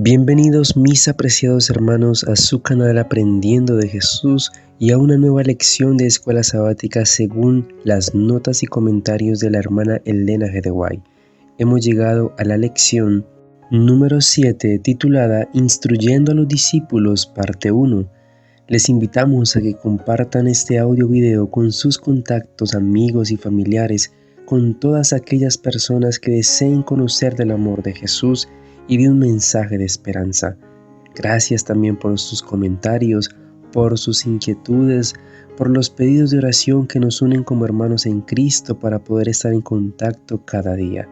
Bienvenidos mis apreciados hermanos a su canal Aprendiendo de Jesús y a una nueva lección de Escuela Sabática según las notas y comentarios de la hermana Elena G. de White. Hemos llegado a la lección número 7 titulada Instruyendo a los discípulos parte 1. Les invitamos a que compartan este audio video con sus contactos, amigos y familiares, con todas aquellas personas que deseen conocer del amor de Jesús y de un mensaje de esperanza. Gracias también por sus comentarios, por sus inquietudes, por los pedidos de oración que nos unen como hermanos en Cristo para poder estar en contacto cada día.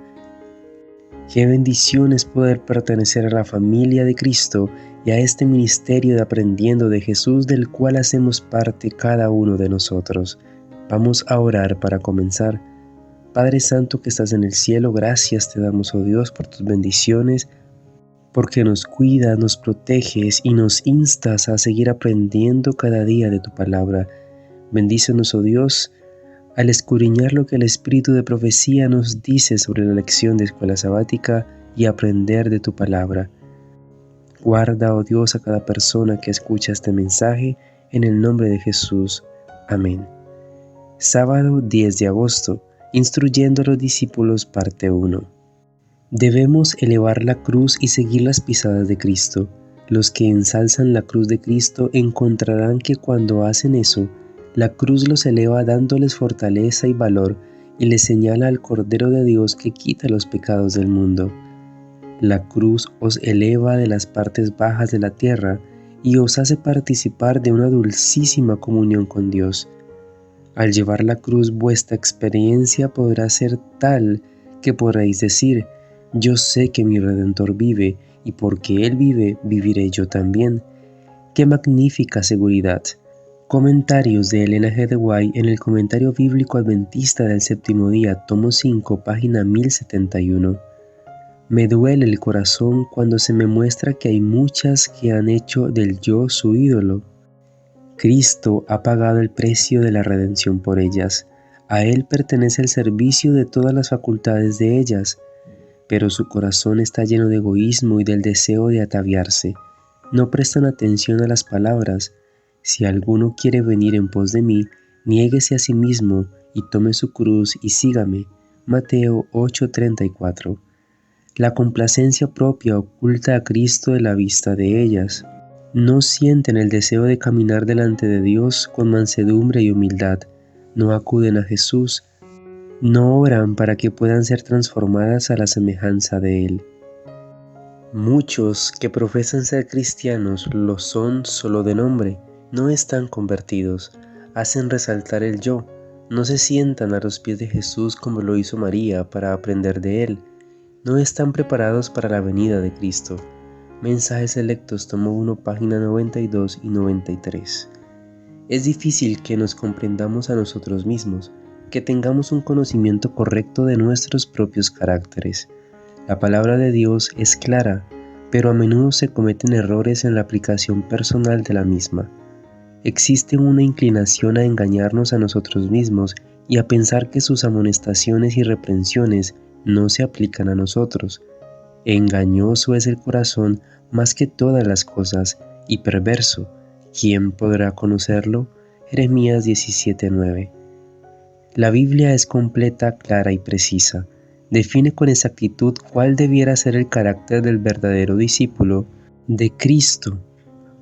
Qué bendición es poder pertenecer a la familia de Cristo y a este ministerio de Aprendiendo de Jesús del cual hacemos parte cada uno de nosotros. Vamos a orar para comenzar. Padre Santo que estás en el cielo, gracias te damos, oh Dios, por tus bendiciones, porque nos cuidas, nos proteges y nos instas a seguir aprendiendo cada día de tu palabra. Bendícenos, oh Dios, al escudriñar lo que el Espíritu de profecía nos dice sobre la lección de Escuela Sabática y aprender de tu palabra. Guarda, oh Dios, a cada persona que escucha este mensaje, en el nombre de Jesús. Amén. Sábado 10 de agosto, Instruyendo a los discípulos, parte 1. Debemos elevar la cruz y seguir las pisadas de Cristo. Los que ensalzan la cruz de Cristo encontrarán que cuando hacen eso, la cruz los eleva dándoles fortaleza y valor y les señala al Cordero de Dios que quita los pecados del mundo. La cruz os eleva de las partes bajas de la tierra y os hace participar de una dulcísima comunión con Dios. Al llevar la cruz vuestra experiencia podrá ser tal que podréis decir: yo sé que mi Redentor vive, y porque Él vive, viviré yo también. ¡Qué magnífica seguridad! Comentarios de Elena G. de White en el Comentario Bíblico Adventista del Séptimo Día, tomo 5, página 1071. Me duele el corazón cuando se me muestra que hay muchas que han hecho del yo su ídolo. Cristo ha pagado el precio de la redención por ellas. A Él pertenece el servicio de todas las facultades de ellas. Pero su corazón está lleno de egoísmo y del deseo de ataviarse. No prestan atención a las palabras. Si alguno quiere venir en pos de mí, niéguese a sí mismo y tome su cruz y sígame. Mateo 8:34. La complacencia propia oculta a Cristo de la vista de ellas. No sienten el deseo de caminar delante de Dios con mansedumbre y humildad. No acuden a Jesús. No oran para que puedan ser transformadas a la semejanza de Él. Muchos que profesan ser cristianos lo son solo de nombre, no están convertidos, hacen resaltar el yo, no se sientan a los pies de Jesús como lo hizo María para aprender de Él, no están preparados para la venida de Cristo. Mensajes selectos, tomo 1, página 92 y 93. Es difícil que nos comprendamos a nosotros mismos, que tengamos un conocimiento correcto de nuestros propios caracteres. La palabra de Dios es clara, pero a menudo se cometen errores en la aplicación personal de la misma. Existe una inclinación a engañarnos a nosotros mismos y a pensar que sus amonestaciones y reprensiones no se aplican a nosotros. Engañoso es el corazón más que todas las cosas y perverso. ¿Quién podrá conocerlo? Jeremías 17:9. La Biblia es completa, clara y precisa. Define con exactitud cuál debiera ser el carácter del verdadero discípulo de Cristo.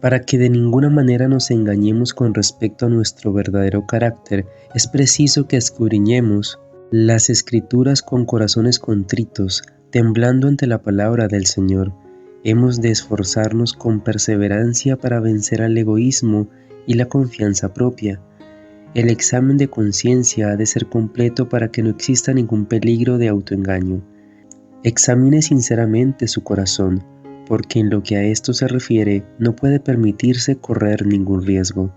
Para que de ninguna manera nos engañemos con respecto a nuestro verdadero carácter, es preciso que escudriñemos las Escrituras con corazones contritos, temblando ante la palabra del Señor. Hemos de esforzarnos con perseverancia para vencer al egoísmo y la confianza propia. El examen de conciencia ha de ser completo para que no exista ningún peligro de autoengaño. Examine sinceramente su corazón, porque en lo que a esto se refiere no puede permitirse correr ningún riesgo.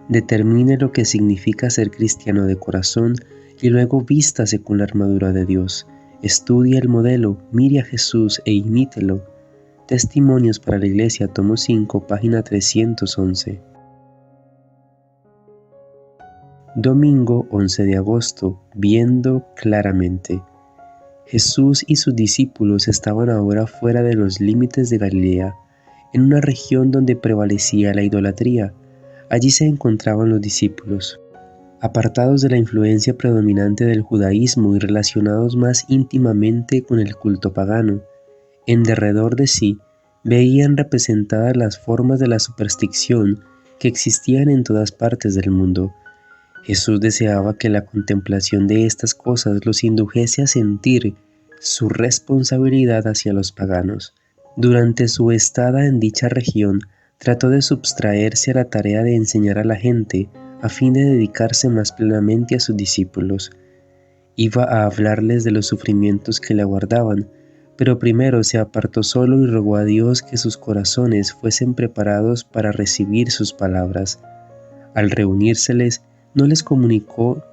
Determine lo que significa ser cristiano de corazón y luego vístase con la armadura de Dios. Estudie el modelo, mire a Jesús e imítelo. Testimonios para la Iglesia, tomo 5, página 311. Domingo 11 de agosto, viendo claramente. Jesús y sus discípulos estaban ahora fuera de los límites de Galilea, en una región donde prevalecía la idolatría. Allí se encontraban los discípulos, apartados de la influencia predominante del judaísmo y relacionados más íntimamente con el culto pagano. En derredor de sí veían representadas las formas de la superstición que existían en todas partes del mundo. Jesús deseaba que la contemplación de estas cosas los indujese a sentir su responsabilidad hacia los paganos. Durante su estada en dicha región, trató de subtraerse a la tarea de enseñar a la gente a fin de dedicarse más plenamente a sus discípulos. Iba a hablarles de los sufrimientos que le aguardaban, pero primero se apartó solo y rogó a Dios que sus corazones fuesen preparados para recibir sus palabras. Al reunírseles, no les comunicó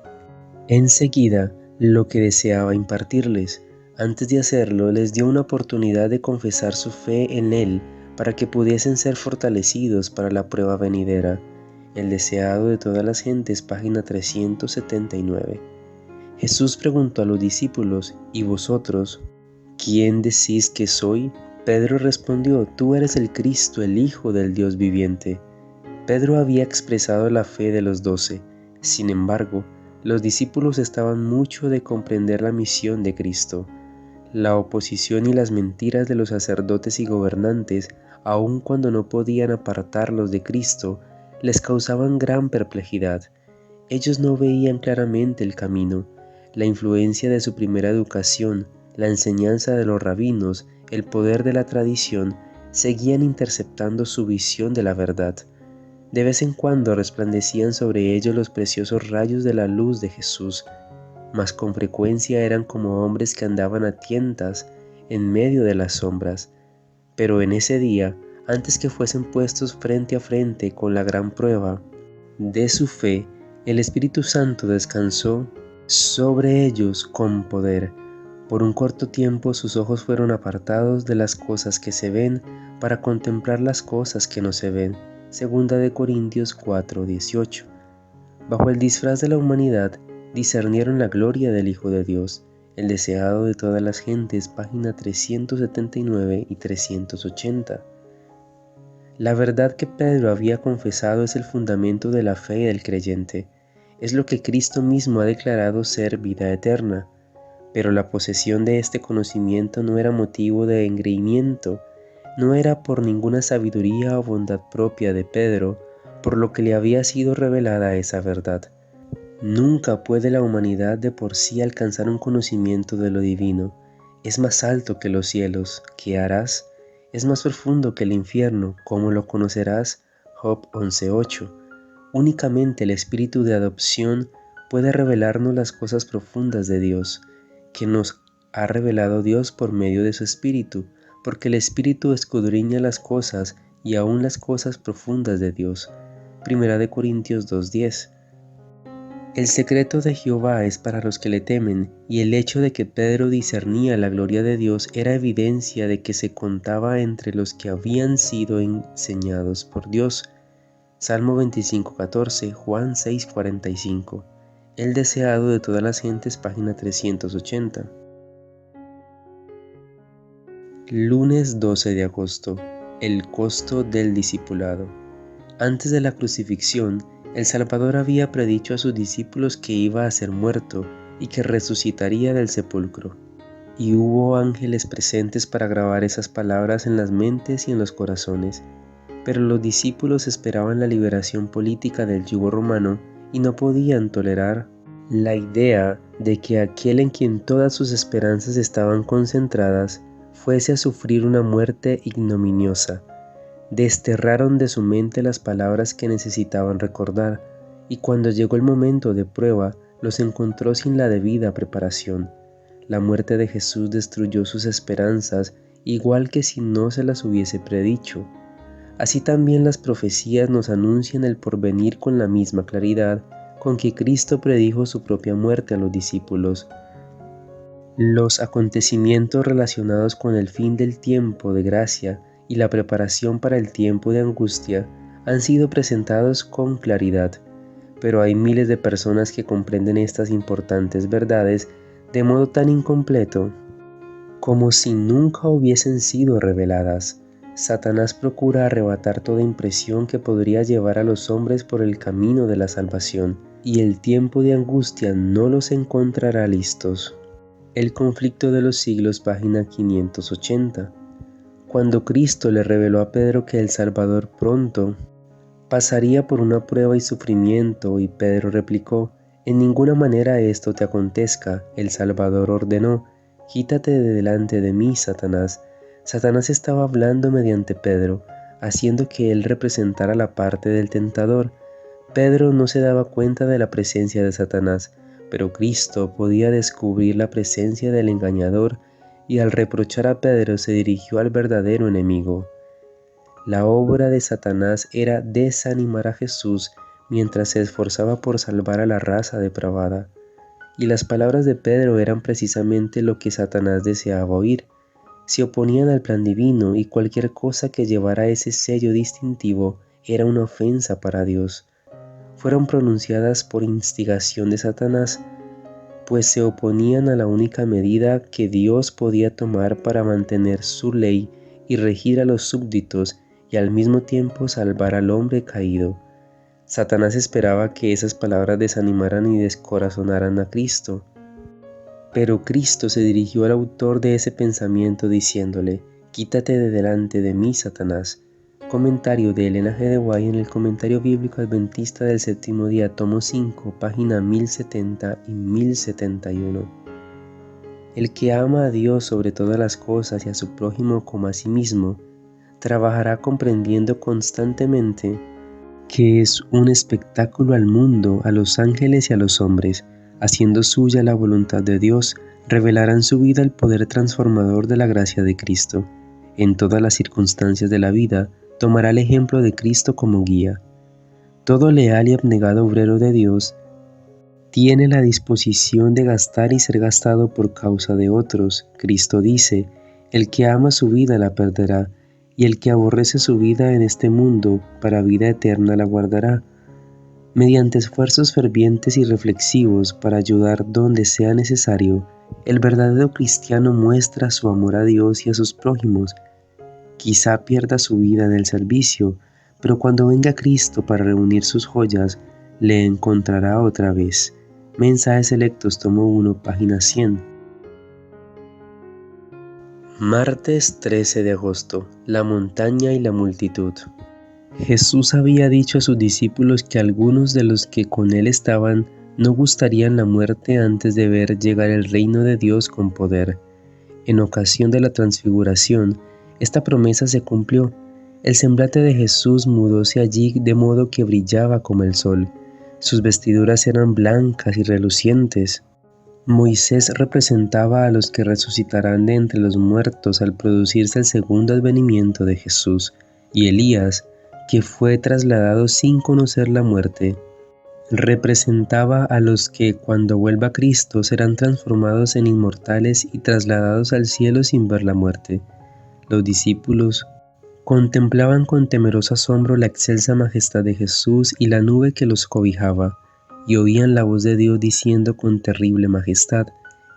enseguida lo que deseaba impartirles. Antes de hacerlo, les dio una oportunidad de confesar su fe en Él para que pudiesen ser fortalecidos para la prueba venidera. El deseado de todas las gentes, página 379. Jesús preguntó a los discípulos: ¿Y vosotros? ¿Quién decís que soy? Pedro respondió: Tú eres el Cristo, el Hijo del Dios viviente. Pedro había expresado la fe de los 12. Sin embargo, los discípulos estaban mucho de comprender la misión de Cristo. La oposición y las mentiras de los sacerdotes y gobernantes, aun cuando no podían apartarlos de Cristo, les causaban gran perplejidad. Ellos no veían claramente el camino. La influencia de su primera educación, la enseñanza de los rabinos, el poder de la tradición, seguían interceptando su visión de la verdad. De vez en cuando resplandecían sobre ellos los preciosos rayos de la luz de Jesús, mas con frecuencia eran como hombres que andaban a tientas en medio de las sombras. Pero en ese día, antes que fuesen puestos frente a frente con la gran prueba de su fe, el Espíritu Santo descansó sobre ellos con poder. Por un corto tiempo sus ojos fueron apartados de las cosas que se ven para contemplar las cosas que no se ven. Segunda de Corintios 4:18. Bajo el disfraz de la humanidad, discernieron la gloria del Hijo de Dios, el deseado de todas las gentes, página 379 y 380. La verdad que Pedro había confesado es el fundamento de la fe del creyente. Es lo que Cristo mismo ha declarado ser vida eterna. Pero la posesión de este conocimiento no era motivo de engreimiento, no era por ninguna sabiduría o bondad propia de Pedro, por lo que le había sido revelada esa verdad. Nunca puede la humanidad de por sí alcanzar un conocimiento de lo divino. Es más alto que los cielos. ¿Qué harás? Es más profundo que el infierno. ¿Cómo lo conocerás? Job 11:8. Únicamente el espíritu de adopción puede revelarnos las cosas profundas de Dios, que nos ha revelado Dios por medio de su espíritu, porque el espíritu escudriña las cosas y aún las cosas profundas de Dios. Primera de Corintios 2:10. El secreto de Jehová es para los que le temen, y el hecho de que Pedro discernía la gloria de Dios era evidencia de que se contaba entre los que habían sido enseñados por Dios. Salmo 25:14, Juan 6:45. El deseado de todas las gentes, página 380. Lunes 12 de agosto. El costo del discipulado. Antes de la crucifixión, el Salvador había predicho a sus discípulos que iba a ser muerto y que resucitaría del sepulcro. Y hubo ángeles presentes para grabar esas palabras en las mentes y en los corazones. Pero los discípulos esperaban la liberación política del yugo romano y no podían tolerar la idea de que aquel en quien todas sus esperanzas estaban concentradas fuese a sufrir una muerte ignominiosa. Desterraron de su mente las palabras que necesitaban recordar, y cuando llegó el momento de prueba, los encontró sin la debida preparación. La muerte de Jesús destruyó sus esperanzas, igual que si no se las hubiese predicho. Así también las profecías nos anuncian el porvenir con la misma claridad con que Cristo predijo su propia muerte a los discípulos. Los acontecimientos relacionados con el fin del tiempo de gracia y la preparación para el tiempo de angustia han sido presentados con claridad, pero hay miles de personas que comprenden estas importantes verdades de modo tan incompleto como si nunca hubiesen sido reveladas. Satanás procura arrebatar toda impresión que podría llevar a los hombres por el camino de la salvación, y el tiempo de angustia no los encontrará listos. El conflicto de los siglos, página 580. Cuando Cristo le reveló a Pedro que el Salvador pronto pasaría por una prueba y sufrimiento, y Pedro replicó: «En ninguna manera esto te acontezca», el Salvador ordenó: «Quítate de delante de mí, Satanás». Satanás estaba hablando mediante Pedro, haciendo que él representara la parte del tentador. Pedro no se daba cuenta de la presencia de Satanás, pero Cristo podía descubrir la presencia del engañador, y al reprochar a Pedro se dirigió al verdadero enemigo. La obra de Satanás era desanimar a Jesús mientras se esforzaba por salvar a la raza depravada. Y las palabras de Pedro eran precisamente lo que Satanás deseaba oír. Se oponían al plan divino, y cualquier cosa que llevara ese sello distintivo era una ofensa para Dios. Fueron pronunciadas por instigación de Satanás, pues se oponían a la única medida que Dios podía tomar para mantener su ley y regir a los súbditos y al mismo tiempo salvar al hombre caído. Satanás esperaba que esas palabras desanimaran y descorazonaran a Cristo. Pero Cristo se dirigió al autor de ese pensamiento diciéndole: «Quítate de delante de mí, Satanás». Comentario de Elena G. de White en el Comentario Bíblico Adventista del Séptimo Día, tomo 5, página 1070 y 1071. El que ama a Dios sobre todas las cosas y a su prójimo como a sí mismo, trabajará comprendiendo constantemente que es un espectáculo al mundo, a los ángeles y a los hombres. Haciendo suya la voluntad de Dios, revelará en su vida el poder transformador de la gracia de Cristo. En todas las circunstancias de la vida, tomará el ejemplo de Cristo como guía. Todo leal y abnegado obrero de Dios tiene la disposición de gastar y ser gastado por causa de otros. Cristo dice: «El que ama su vida la perderá, y el que aborrece su vida en este mundo, para vida eterna la guardará». Mediante esfuerzos fervientes y reflexivos para ayudar donde sea necesario, el verdadero cristiano muestra su amor a Dios y a sus prójimos. Quizá pierda su vida en el servicio, pero cuando venga Cristo para reunir sus joyas, le encontrará otra vez. Mensajes Selectos, tomo 1, página 100. Martes 13 de agosto. La montaña y la multitud. Jesús había dicho a sus discípulos que algunos de los que con él estaban no gustarían la muerte antes de ver llegar el reino de Dios con poder. En ocasión de la transfiguración, esta promesa se cumplió. El semblante de Jesús mudóse allí de modo que brillaba como el sol. Sus vestiduras eran blancas y relucientes. Moisés representaba a los que resucitarán de entre los muertos al producirse el segundo advenimiento de Jesús, y Elías, que fue trasladado sin conocer la muerte, representaba a los que cuando vuelva Cristo serán transformados en inmortales y trasladados al cielo sin ver la muerte. Los discípulos contemplaban con temeroso asombro la excelsa majestad de Jesús y la nube que los cobijaba, y oían la voz de Dios diciendo con terrible majestad: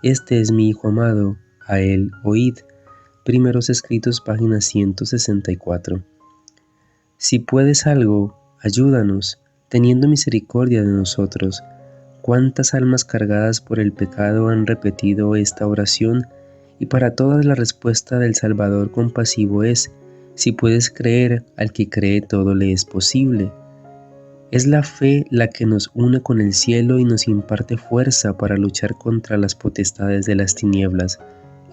«Este es mi Hijo amado, a él oíd». Primeros Escritos, página 164. Si puedes algo, ayúdanos, teniendo misericordia de nosotros. ¿Cuántas almas cargadas por el pecado han repetido esta oración? Y para todas la respuesta del Salvador compasivo es: si puedes creer, al que cree todo le es posible. Es la fe la que nos une con el cielo y nos imparte fuerza para luchar contra las potestades de las tinieblas.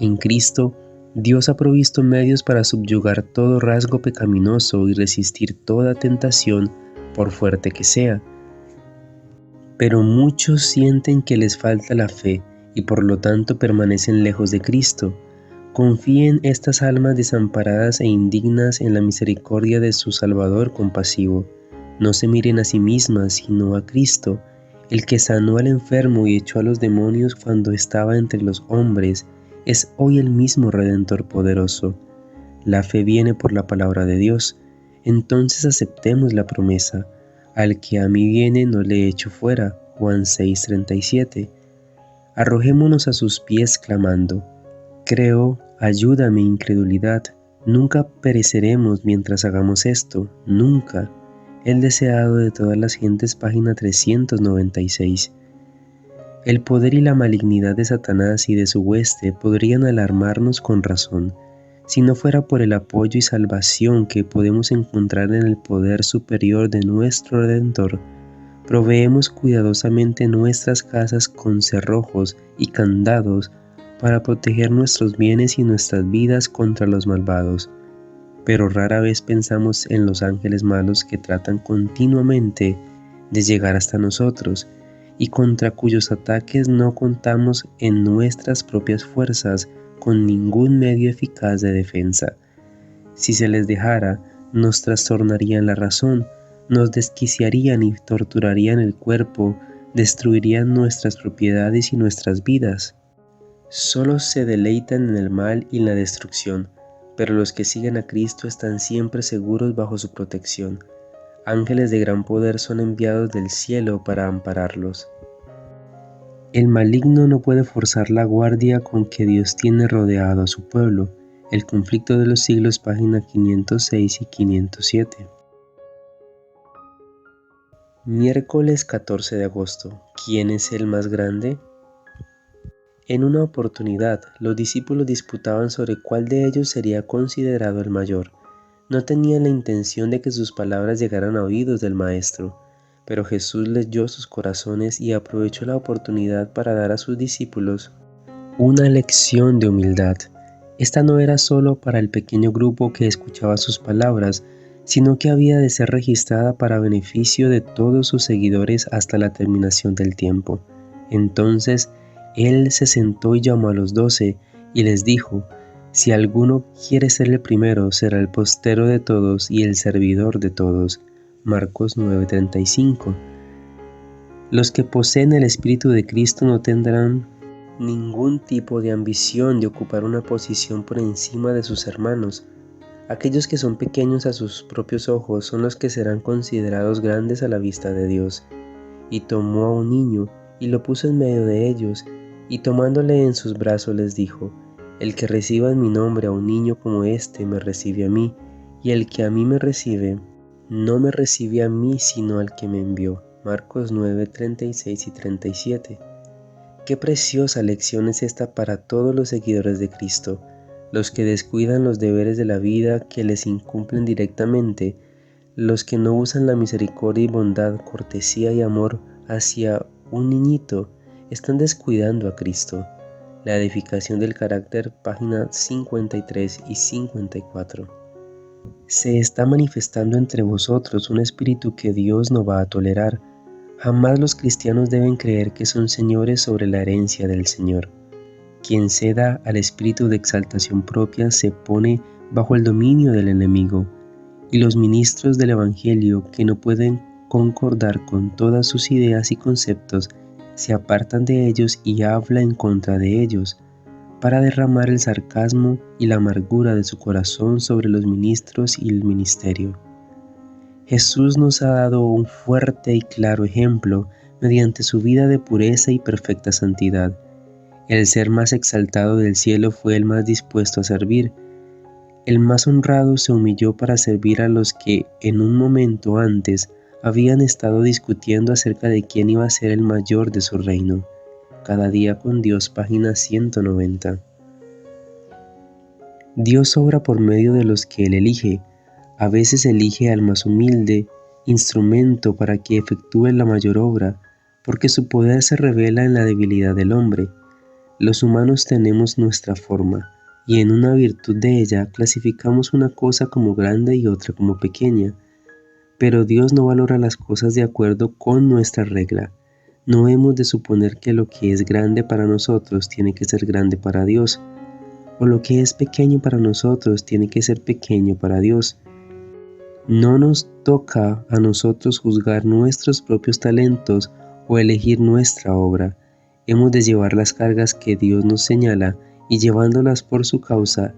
En Cristo, Dios ha provisto medios para subyugar todo rasgo pecaminoso y resistir toda tentación, por fuerte que sea. Pero muchos sienten que les falta la fe y por lo tanto permanecen lejos de Cristo. Confíen estas almas desamparadas e indignas en la misericordia de su Salvador compasivo. No se miren a sí mismas, sino a Cristo, el que sanó al enfermo y echó a los demonios cuando estaba entre los hombres. Es hoy el mismo Redentor poderoso. La fe viene por la palabra de Dios. Entonces aceptemos la promesa: al que a mí viene no le echo fuera. Juan 6:37. Arrojémonos a sus pies clamando: Creo, ayuda a mi incredulidad. Nunca pereceremos mientras hagamos esto, nunca. El deseado de todas las gentes, página 396. El poder y la malignidad de Satanás y de su hueste podrían alarmarnos con razón, si no fuera por el apoyo y salvación que podemos encontrar en el poder superior de nuestro Redentor. Proveemos cuidadosamente nuestras casas con cerrojos y candados para proteger nuestros bienes y nuestras vidas contra los malvados. Pero rara vez pensamos en los ángeles malos que tratan continuamente de llegar hasta nosotros y contra cuyos ataques no contamos en nuestras propias fuerzas con ningún medio eficaz de defensa. Si se les dejara, nos trastornarían la razón, nos desquiciarían y torturarían el cuerpo, destruirían nuestras propiedades y nuestras vidas. Solo se deleitan en el mal y en la destrucción, pero los que siguen a Cristo están siempre seguros bajo su protección. Ángeles de gran poder son enviados del cielo para ampararlos. El maligno no puede forzar la guardia con que Dios tiene rodeado a su pueblo. El conflicto de los siglos, página 506 y 507. Miércoles 14 de agosto. ¿Quién es el más grande? En una oportunidad, los discípulos disputaban sobre cuál de ellos sería considerado el mayor. No tenían la intención de que sus palabras llegaran a oídos del Maestro, pero Jesús leyó sus corazones y aprovechó la oportunidad para dar a sus discípulos una lección de humildad. Esta no era solo para el pequeño grupo que escuchaba sus palabras, sino que había de ser registrada para beneficio de todos sus seguidores hasta la terminación del tiempo. Entonces, Él se sentó y llamó a los 12 y les dijo: si alguno quiere ser el primero, será el postero de todos y el servidor de todos. Marcos 9:35. Los que poseen el Espíritu de Cristo no tendrán ningún tipo de ambición de ocupar una posición por encima de sus hermanos. Aquellos que son pequeños a sus propios ojos son los que serán considerados grandes a la vista de Dios. Y tomó a un niño y lo puso en medio de ellos, y tomándole en sus brazos les dijo: el que reciba en mi nombre a un niño como este me recibe a mí, y el que a mí me recibe, no me recibe a mí sino al que me envió. Marcos 9:36 y 37. Qué preciosa lección es esta para todos los seguidores de Cristo, los que descuidan los deberes de la vida que les incumplen directamente, los que no usan la misericordia y bondad, cortesía y amor hacia un niñito, están descuidando a Cristo. La edificación del carácter, páginas 53 y 54. Se está manifestando entre vosotros un espíritu que Dios no va a tolerar. Jamás los cristianos deben creer que son señores sobre la herencia del Señor. Quien ceda al espíritu de exaltación propia se pone bajo el dominio del enemigo, y los ministros del Evangelio que no pueden concordar con todas sus ideas y conceptos se apartan de ellos y habla en contra de ellos, para derramar el sarcasmo y la amargura de su corazón sobre los ministros y el ministerio. Jesús nos ha dado un fuerte y claro ejemplo mediante su vida de pureza y perfecta santidad. El ser más exaltado del cielo fue el más dispuesto a servir. El más honrado se humilló para servir a los que en un momento antes habían estado discutiendo acerca de quién iba a ser el mayor de su reino. Cada día con Dios, página 190. Dios obra por medio de los que Él elige. A veces elige al más humilde instrumento para que efectúe la mayor obra, porque su poder se revela en la debilidad del hombre. Los humanos tenemos nuestra forma, y en una virtud de ella clasificamos una cosa como grande y otra como pequeña. Pero Dios no valora las cosas de acuerdo con nuestra regla. No hemos de suponer que lo que es grande para nosotros tiene que ser grande para Dios, o lo que es pequeño para nosotros tiene que ser pequeño para Dios. No nos toca a nosotros juzgar nuestros propios talentos o elegir nuestra obra. Hemos de llevar las cargas que Dios nos señala y llevándolas por su causa,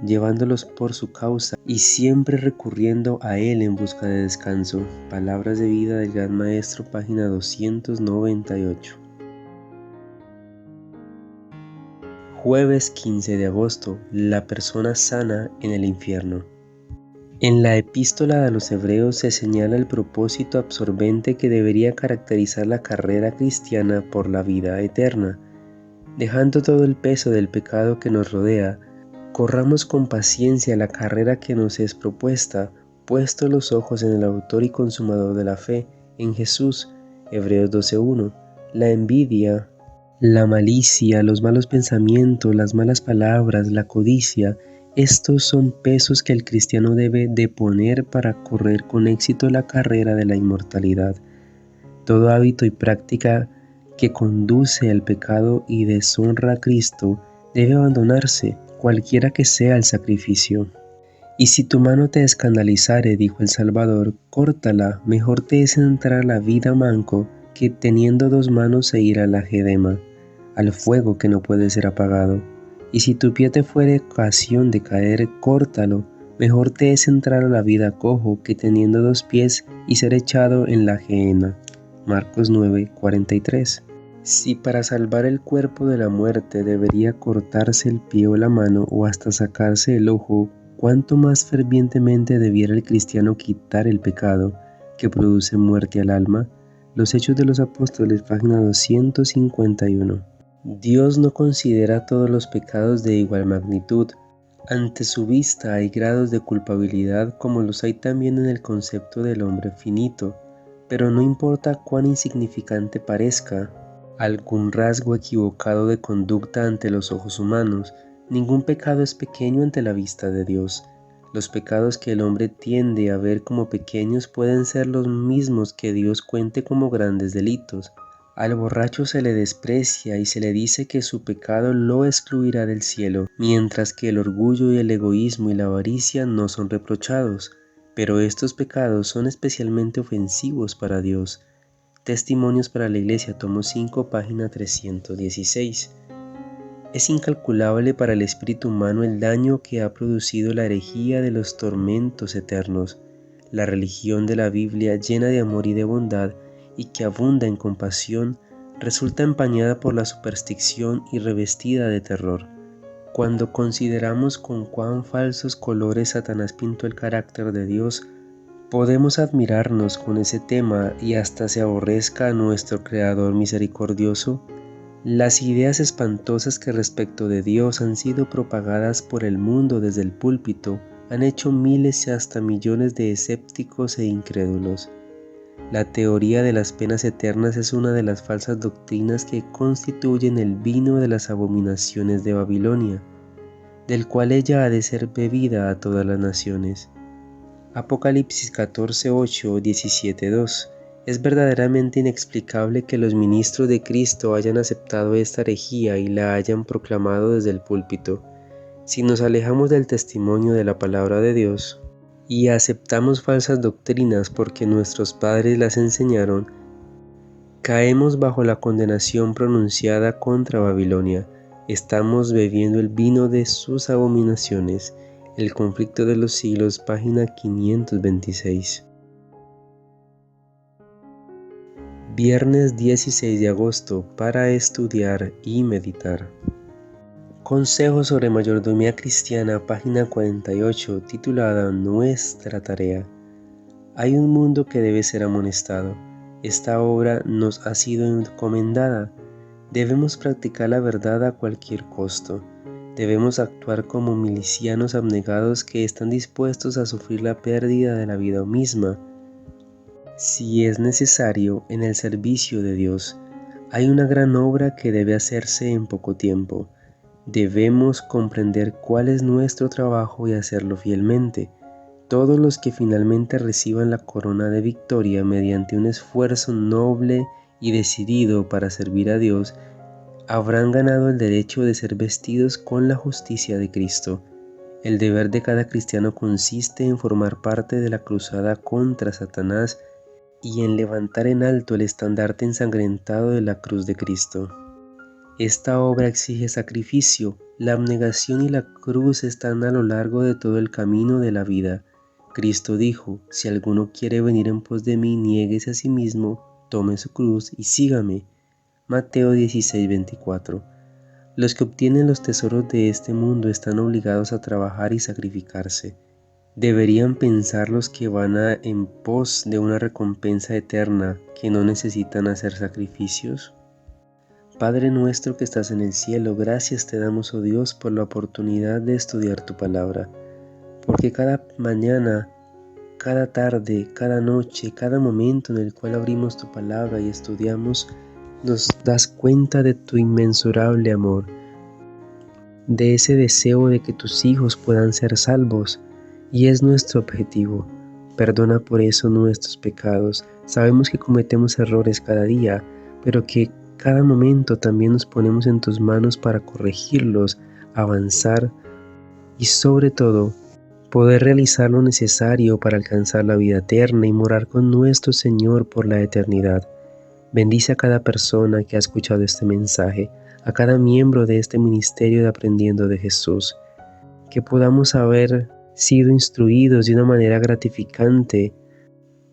llevándolos por su causa y siempre recurriendo a Él en busca de descanso. Palabras de vida del Gran Maestro, página 298. Jueves 15 de agosto, la persona sana en el infierno. En la epístola a los Hebreos se señala el propósito absorbente que debería caracterizar la carrera cristiana por la vida eterna. Dejando todo el peso del pecado que nos rodea, corramos con paciencia la carrera que nos es propuesta, puesto los ojos en el autor y consumador de la fe, en Jesús. Hebreos 12:1. La envidia, la malicia, los malos pensamientos, las malas palabras, la codicia, estos son pesos que el cristiano debe deponer para correr con éxito la carrera de la inmortalidad. Todo hábito y práctica que conduce al pecado y deshonra a Cristo debe abandonarse, cualquiera que sea el sacrificio. Y si tu mano te escandalizare, dijo el Salvador, córtala, mejor te es entrar a la vida manco que teniendo dos manos e ir a la gedema, al fuego que no puede ser apagado. Y si tu pie te fuere ocasión de caer, córtalo, mejor te es entrar a la vida cojo que teniendo dos pies y ser echado en la gehenna. Marcos 9:43. Si para salvar el cuerpo de la muerte debería cortarse el pie o la mano o hasta sacarse el ojo, ¿cuánto más fervientemente debiera el cristiano quitar el pecado que produce muerte al alma? Los Hechos de los Apóstoles, página 251. Dios no considera todos los pecados de igual magnitud. Ante su vista hay grados de culpabilidad como los hay también en el concepto del hombre finito, pero no importa cuán insignificante parezca algún rasgo equivocado de conducta ante los ojos humanos, ningún pecado es pequeño ante la vista de Dios. Los pecados que el hombre tiende a ver como pequeños pueden ser los mismos que Dios cuente como grandes delitos. Al borracho se le desprecia y se le dice que su pecado lo excluirá del cielo, mientras que el orgullo y el egoísmo y la avaricia no son reprochados. Pero estos pecados son especialmente ofensivos para Dios. Testimonios para la Iglesia, tomo 5, página 316. Es incalculable para el espíritu humano el daño que ha producido la herejía de los tormentos eternos. La religión de la Biblia, llena de amor y de bondad, y que abunda en compasión, resulta empañada por la superstición y revestida de terror. Cuando consideramos con cuán falsos colores Satanás pintó el carácter de Dios, podemos admirarnos con ese tema y hasta se aborrezca a nuestro Creador misericordioso. Las ideas espantosas que respecto de Dios han sido propagadas por el mundo desde el púlpito han hecho miles y hasta millones de escépticos e incrédulos. La teoría de las penas eternas es una de las falsas doctrinas que constituyen el vino de las abominaciones de Babilonia, del cual ella ha de ser bebida a todas las naciones. Apocalipsis 14:8, 17:2. Es verdaderamente inexplicable que los ministros de Cristo hayan aceptado esta herejía y la hayan proclamado desde el púlpito. Si nos alejamos del testimonio de la palabra de Dios y aceptamos falsas doctrinas porque nuestros padres las enseñaron, caemos bajo la condenación pronunciada contra Babilonia. Estamos bebiendo el vino de sus abominaciones. El conflicto de los siglos, página 526. Viernes 16 de agosto, para estudiar y meditar. Consejo sobre mayordomía cristiana, página 48, titulada Nuestra tarea. Hay un mundo que debe ser amonestado. Esta obra nos ha sido encomendada. Debemos practicar la verdad a cualquier costo. Debemos actuar como milicianos abnegados que están dispuestos a sufrir la pérdida de la vida misma, si es necesario, en el servicio de Dios. Hay una gran obra que debe hacerse en poco tiempo. Debemos comprender cuál es nuestro trabajo y hacerlo fielmente. Todos los que finalmente reciban la corona de victoria mediante un esfuerzo noble y decidido para servir a Dios, habrán ganado el derecho de ser vestidos con la justicia de Cristo. El deber de cada cristiano consiste en formar parte de la cruzada contra Satanás y en levantar en alto el estandarte ensangrentado de la cruz de Cristo. Esta obra exige sacrificio. La abnegación y la cruz están a lo largo de todo el camino de la vida. Cristo dijo: si alguno quiere venir en pos de mí, niéguese a sí mismo, tome su cruz y sígame. Mateo 16:24. Los que obtienen los tesoros de este mundo están obligados a trabajar y sacrificarse. Deberían pensar los que van en pos de una recompensa eterna, que no necesitan hacer sacrificios. Padre nuestro que estás en el cielo, gracias te damos, oh Dios, por la oportunidad de estudiar tu palabra, porque cada mañana, cada tarde, cada noche, cada momento en el cual abrimos tu palabra y estudiamos, nos das cuenta de tu inmensurable amor, de ese deseo de que tus hijos puedan ser salvos, y es nuestro objetivo. Perdona por eso nuestros pecados. Sabemos que cometemos errores cada día, pero que cada momento también nos ponemos en tus manos para corregirlos, avanzar y sobre todo poder realizar lo necesario para alcanzar la vida eterna y morar con nuestro Señor por la eternidad. Bendice a cada persona que ha escuchado este mensaje, a cada miembro de este ministerio de Aprendiendo de Jesús, que podamos haber sido instruidos de una manera gratificante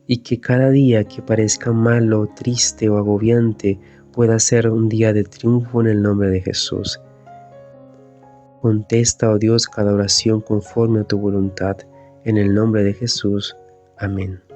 y que cada día que parezca malo, triste o agobiante pueda ser un día de triunfo en el nombre de Jesús. Contesta, oh Dios, cada oración conforme a tu voluntad. En el nombre de Jesús. Amén.